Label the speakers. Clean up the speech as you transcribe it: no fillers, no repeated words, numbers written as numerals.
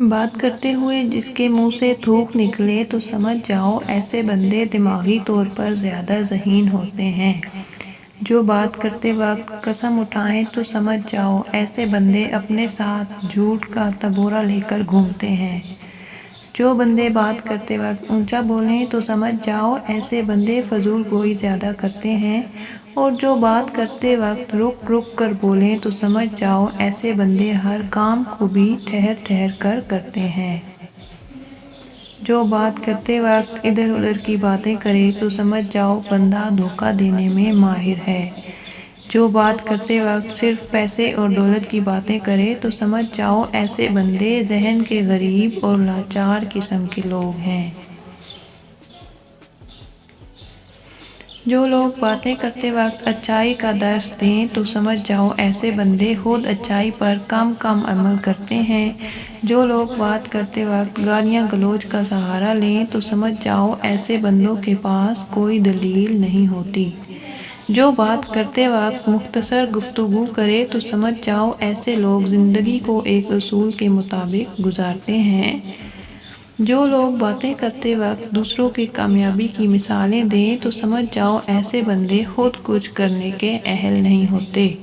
Speaker 1: بات کرتے ہوئے جس کے منہ سے تھوک نکلے تو سمجھ جاؤ ایسے بندے دماغی طور پر زیادہ ذہین ہوتے ہیں۔ جو بات کرتے وقت قسم اٹھائیں تو سمجھ جاؤ ایسے بندے اپنے ساتھ جھوٹ کا تبورہ لے کر گھومتے ہیں۔ جو بندے بات کرتے وقت اونچا بولیں تو سمجھ جاؤ ایسے بندے فضول گوئی زیادہ کرتے ہیں، اور جو بات کرتے وقت رک رک کر بولیں تو سمجھ جاؤ ایسے بندے ہر کام کو بھی ٹھہر ٹھہر کر کرتے ہیں۔ جو بات کرتے وقت ادھر ادھر کی باتیں کرے تو سمجھ جاؤ بندہ دھوکہ دینے میں ماہر ہے۔ جو بات کرتے وقت صرف پیسے اور دولت کی باتیں کرے تو سمجھ جاؤ ایسے بندے ذہن کے غریب اور لاچار قسم کے لوگ ہیں۔ جو لوگ باتیں کرتے وقت اچائی کا درس دیں تو سمجھ جاؤ ایسے بندے خود اچائی پر کم کم عمل کرتے ہیں۔ جو لوگ بات کرتے وقت گالیاں گلوچ کا سہارا لیں تو سمجھ جاؤ ایسے بندوں کے پاس کوئی دلیل نہیں ہوتی۔ جو بات کرتے وقت مختصر گفتگو کرے تو سمجھ جاؤ ایسے لوگ زندگی کو ایک اصول کے مطابق گزارتے ہیں۔ جو لوگ باتیں کرتے وقت دوسروں کی کامیابی کی مثالیں دیں تو سمجھ جاؤ ایسے بندے خود کچھ کرنے کے اہل نہیں ہوتے۔